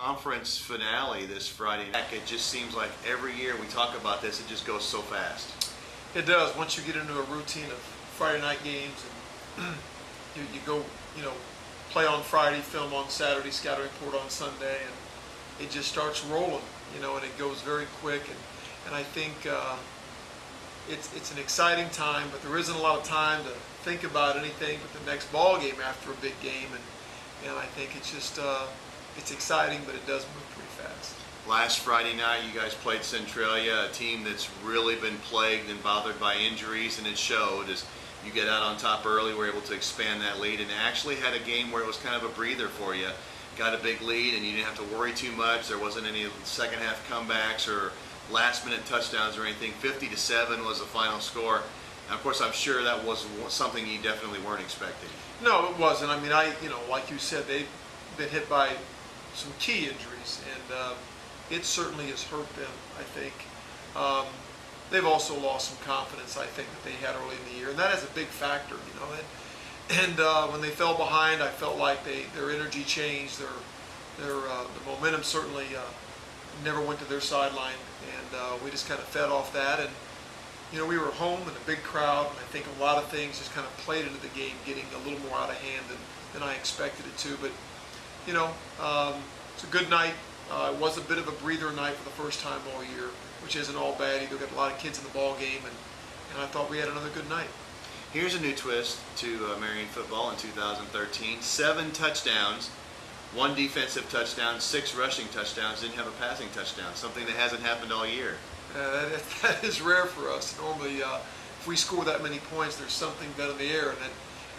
Conference finale this Friday night. It just seems like every year we talk about this, it just goes so fast. It does. Once you get into a routine of Friday night games, and you go, play on Friday, film on Saturday, scouting report on Sunday, and it just starts rolling, and it goes very quick. And I think it's an exciting time, but there isn't a lot of time to think about anything but the next ball game after a big game. And I think it's just it's exciting, but it does move pretty fast. Last Friday night, you guys played Centralia, a team that's really been plagued and bothered by injuries, and it showed as you get out on top early, were able to expand that lead, and actually had a game where it was kind of a breather for you. Got a big lead, and you didn't have to worry too much. There wasn't any second half comebacks or last-minute touchdowns or anything. 50-7 was the final score. And of course, I'm sure that was something you definitely weren't expecting. No, it wasn't. I mean, like you said, they've been hit by some key injuries, and it certainly has hurt them, I think. They've also lost some confidence, I think, that they had early in the year, and that is a big factor, And when they fell behind, I felt like their energy changed. The momentum certainly never went to their sideline, and we just kind of fed off that. And we were home in a big crowd, and I think a lot of things just kind of played into the game, getting a little more out of hand than I expected it to. But it's a good night. It was a bit of a breather night for the first time all year, which isn't all bad either. Got a lot of kids in the ball game, and I thought we had another good night. Here's a new twist to Marion football in 2013. 7 touchdowns, 1 defensive touchdown, 6 rushing touchdowns, didn't have a passing touchdown, something that hasn't happened all year. That is rare for us. Normally, if we score that many points, there's something done in the air, and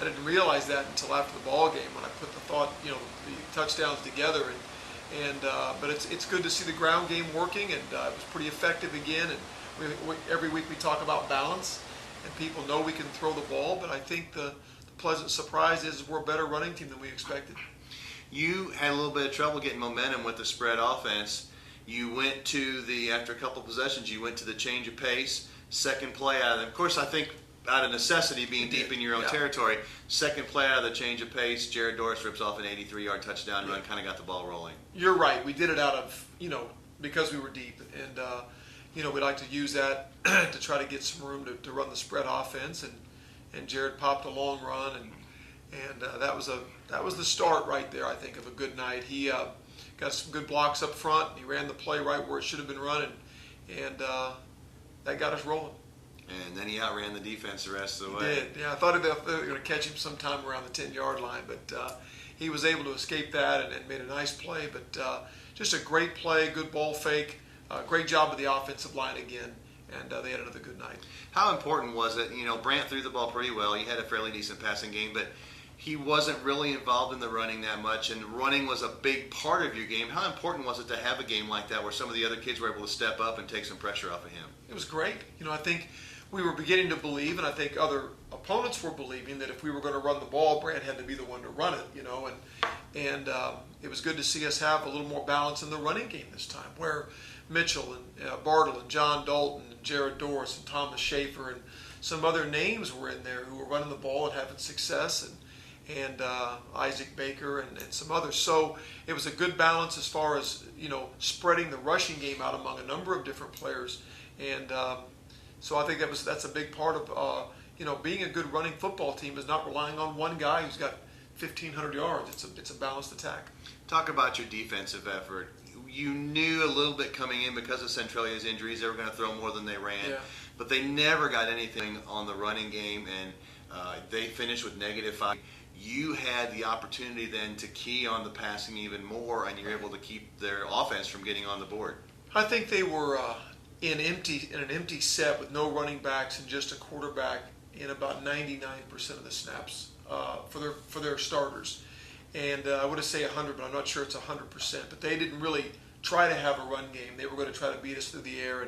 I didn't realize that until after the ball game when I put the touchdowns together. But it's good to see the ground game working, and it was pretty effective again. And every week we talk about balance, and people know we can throw the ball. But I think the pleasant surprise is we're a better running team than we expected. You had a little bit of trouble getting momentum with the spread offense. You went to after a couple possessions, you went to the change of pace. Second play out of them. Of course, I think out of necessity, being deep in your own territory. Second play out of the change of pace, Jared Doris rips off an 83-yard touchdown run, kind of got the ball rolling. You're right. We did it out of, because we were deep. And, we like to use that to try to get some room to run the spread offense. And Jared popped a long run, and that was the start right there, I think, of a good night. He got some good blocks up front. He ran the play right where it should have been running, and that got us rolling. And then he outran the defense the rest of the way. He did. Yeah, I thought they were going to catch him sometime around the 10-yard line, but he was able to escape that and made a nice play. But just a great play, good ball fake, great job of the offensive line again, and they had another good night. How important was it? Brant threw the ball pretty well. He had a fairly decent passing game, but he wasn't really involved in the running that much, and running was a big part of your game. How important was it to have a game like that where some of the other kids were able to step up and take some pressure off of him? It was great. I think we were beginning to believe, and I think other opponents were believing, that if we were going to run the ball, Brant had to be the one to run it, and it was good to see us have a little more balance in the running game this time, where Mitchell and Bartle and John Dalton and Jared Doris and Thomas Schaefer and some other names were in there who were running the ball and having success, and Isaac Baker and some others. So it was a good balance as far as, spreading the rushing game out among a number of different players. And so I think that's a big part of, being a good running football team is not relying on one guy who's got 1,500 yards. It's a balanced attack. Talk about your defensive effort. You knew a little bit coming in because of Centralia's injuries they were going to throw more than they ran, but they never got anything on the running game, and they finished with -5. You had the opportunity then to key on the passing even more, and you're able to keep their offense from getting on the board. I think they were in an empty set with no running backs and just a quarterback in about 99% of the snaps for their starters. And I would say 100, but I'm not sure it's 100%. But they didn't really try to have a run game. They were going to try to beat us through the air.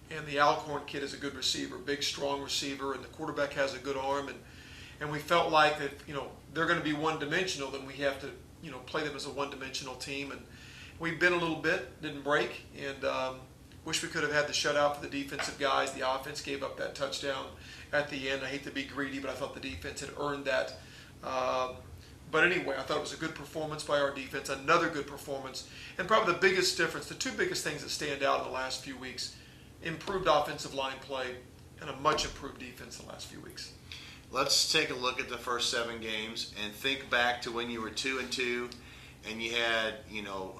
And the Alcorn kid is a good receiver, big, strong receiver, and the quarterback has a good arm. And we felt like that, they're going to be one-dimensional, then we have to, play them as a one-dimensional team. And we bit a little bit, didn't break, and wish we could have had the shutout for the defensive guys. The offense gave up that touchdown at the end. I hate to be greedy, but I thought the defense had earned that. But anyway, I thought it was a good performance by our defense, another good performance. And probably the biggest difference, the two biggest things that stand out in the last few weeks, improved offensive line play and a much improved defense the last few weeks. Let's take a look at the first 7 games and think back to when you were 2-2 and you had,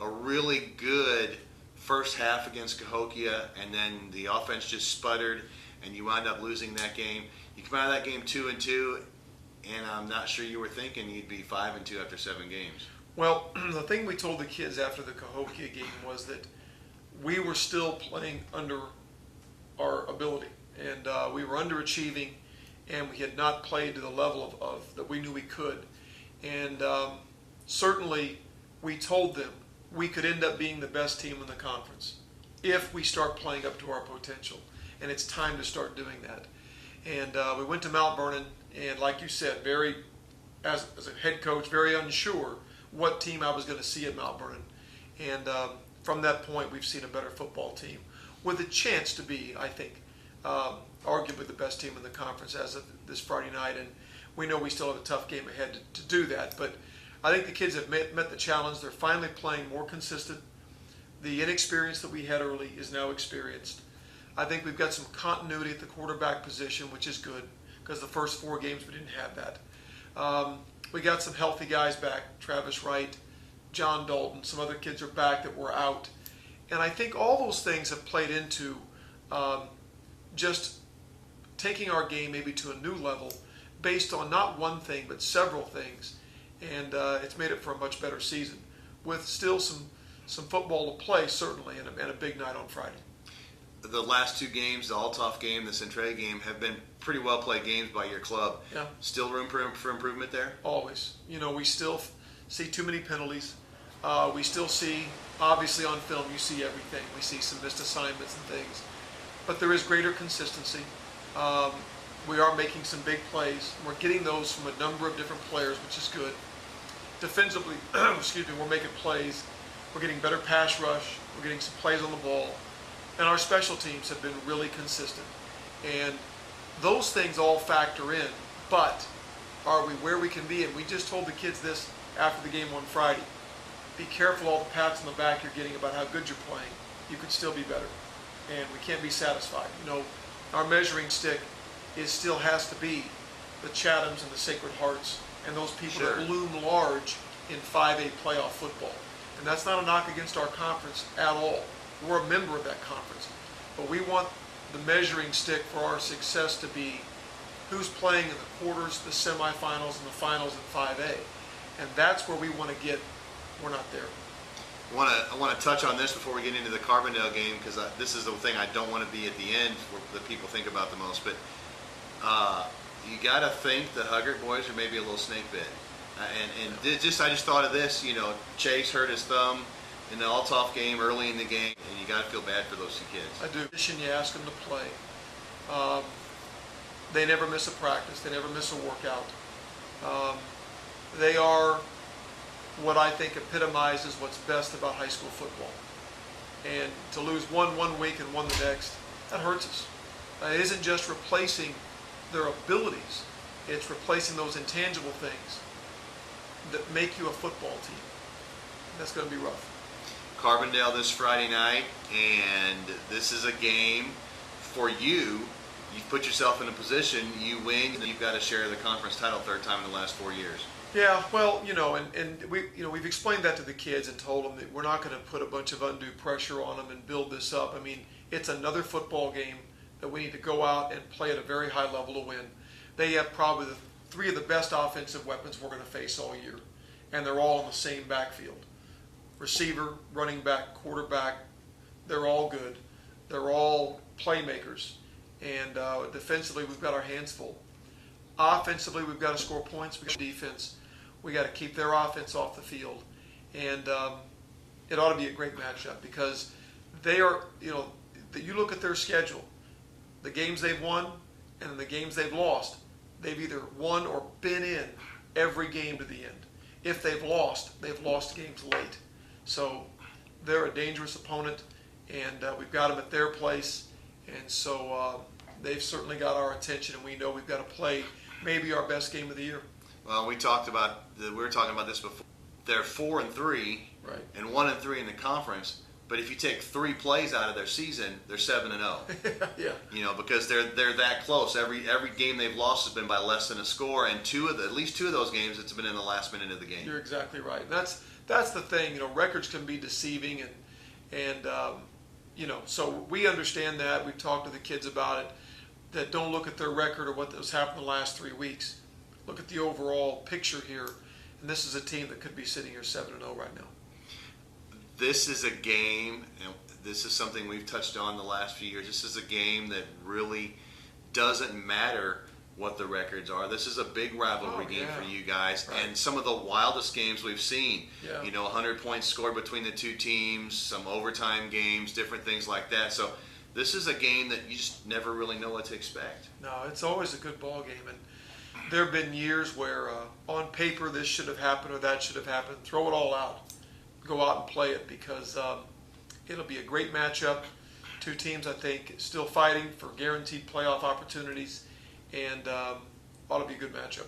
a really good first half against Cahokia, and then the offense just sputtered and you wound up losing that game. You come out of that game 2-2, and I'm not sure you were thinking you'd be 5-2 after 7 games. Well, the thing we told the kids after the Cahokia game was that we were still playing under our ability, and we were underachieving, and we had not played to the level of that we knew we could. And certainly we told them we could end up being the best team in the conference if we start playing up to our potential, and it's time to start doing that. And we went to Mount Vernon, and like you said, as a head coach, very unsure what team I was going to see at Mount Vernon. And from that point, we've seen a better football team with a chance to be, I think, arguably the best team in the conference as of this Friday night. And we know we still have a tough game ahead to do that. But I think the kids have met the challenge. They're finally playing more consistent. The inexperience that we had early is now experienced. I think we've got some continuity at the quarterback position, which is good, because the first 4 games we didn't have that. We got some healthy guys back, Travis Wright, John Dalton, some other kids are back that were out. And I think all those things have played into just taking our game maybe to a new level based on not one thing but several things. And it's made it for a much better season with still some football to play, certainly, and a big night on Friday. The last 2 games, the Althoff game, the Centralia game, have been pretty well played games by your club. Yeah. Still room for improvement there? Always. We still see too many penalties. We still see, obviously on film, you see everything. We see some missed assignments and things. But there is greater consistency. We are making some big plays. We're getting those from a number of different players, which is good. Defensively, we're making plays. We're getting better pass rush. We're getting some plays on the ball. And our special teams have been really consistent. And those things all factor in. But are we where we can be? And we just told the kids this after the game on Friday. Be careful all the pats on the back you're getting about how good you're playing. You could still be better. And we can't be satisfied. Our measuring stick still has to be the Chathams and the Sacred Hearts and those people that loom large in 5A playoff football. And that's not a knock against our conference at all. We're a member of that conference. But we want the measuring stick for our success to be who's playing in the quarters, the semifinals, and the finals in 5A. And that's where we want to get. We're not there. I want to touch on this before we get into the Carbondale game, because this is the thing I don't want to be at the end where the people think about the most. But you got to think the Huggart boys are maybe a little snake bit. I just thought of this. Chase hurt his thumb in the Althoff game early in the game, and you got to feel bad for those 2 kids. I do. You ask them to play. They never miss a practice. They never miss a workout. They are what I think epitomizes what's best about high school football. And to lose one week and one the next, that hurts us. It isn't just replacing their abilities. It's replacing those intangible things that make you a football team. That's going to be rough. Carbondale this Friday night, and this is a game for you. You've put yourself in a position, you win, and you've got to share the conference title 3rd time in the last 4 years. Yeah, well, we've explained that to the kids and told them that we're not going to put a bunch of undue pressure on them and build this up. I mean, it's another football game that we need to go out and play at a very high level to win. They have probably 3 of the best offensive weapons we're going to face all year, and they're all in the same backfield. Receiver, running back, quarterback, they're all good. They're all playmakers. And defensively, we've got our hands full. Offensively, we've got to score points. We've got defense. We got to keep their offense off the field. And it ought to be a great matchup because they are, you look at their schedule, the games they've won and the games they've lost, they've either won or been in every game to the end. If they've lost games late. So they're a dangerous opponent, and we've got them at their place. And so they've certainly got our attention, and we know we've got to play maybe our best game of the year. Well, we were talking about this before. They're 4-3, Right. and 1-3 in the conference. But if you take 3 plays out of their season, they're 7-0. Yeah. You know, because they're that close. Every game they've lost has been by less than a score, and at least two of those games, it's been in the last minute of the game. You're exactly right. That's the thing. You know, records can be deceiving, and you know, so we understand that. We've talked to the kids about it. That don't look at their record or what has happened the last 3 weeks. Look at the overall picture here, and this is a team that could be sitting here 7-0 right now. This is a game, and this is something we've touched on the last few years. This is a game that really doesn't matter what the records are. This is a big rivalry game for you guys, right. And some of the wildest games we've seen. Yeah. You know, 100 points scored between the two teams, some overtime games, different things like that. So this is a game that you just never really know what to expect. No, it's always a good ball game, and there have been years where on paper this should have happened or that should have happened. Throw it all out. Go out and play it, because it'll be a great matchup. Two teams, I think, still fighting for guaranteed playoff opportunities, and ought to be a good matchup.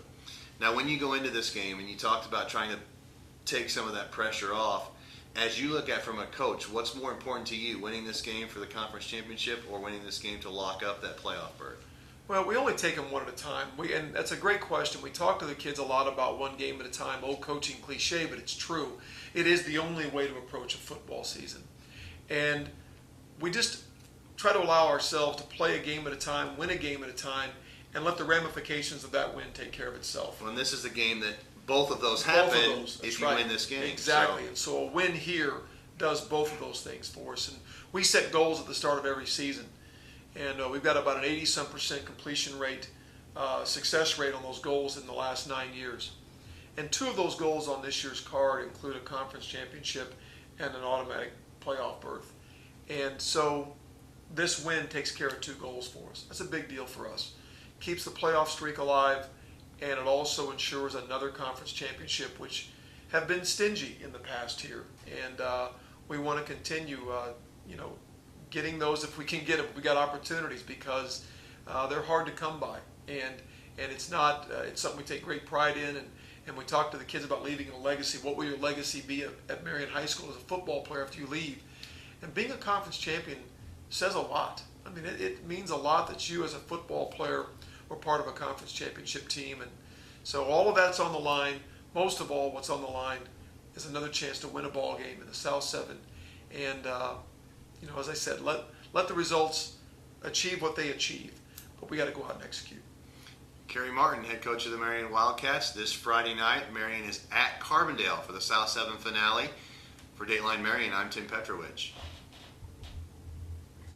Now, when you go into this game, and you talked about trying to take some of that pressure off, as you look at from a coach, what's more important to you, winning this game for the conference championship or winning this game to lock up that playoff berth? Well, we only take them one at a time. And that's a great question. We talk to the kids a lot about one game at a time, old coaching cliche, but it's true. It is the only way to approach a football season. And we just try to allow ourselves to play a game at a time, win a game at a time, and let the ramifications of that win take care of itself. Well, and this is a game that both of those happen if you win this game. Exactly. And so a win here does both of those things for us. And we set goals at the start of every season. And we've got about an 80-some% completion rate, success rate on those goals in the last 9 years. And 2 of those goals on this year's card include a conference championship and an automatic playoff berth. And so this win takes care of 2 goals for us. That's a big deal for us. Keeps the playoff streak alive, and it also ensures another conference championship, which have been stingy in the past here. And we want to continue, getting those if we can get them. We got opportunities, because they're hard to come by, and it's not it's something we take great pride in, and we talk to the kids about leaving a legacy. What will your legacy be at Marion High School as a football player after you leave? And being a conference champion says a lot. I mean, it means a lot that you as a football player were part of a conference championship team, and so all of that's on the line. Most of all, what's on the line is another chance to win a ball game in the South 7, and as I said, let the results achieve what they achieve, but we got to go out and execute. Kerry Martin, head coach of the Marion Wildcats. This Friday night, Marion is at Carbondale for the South 7 finale. For Dateline Marion, I'm Tim Petrowich.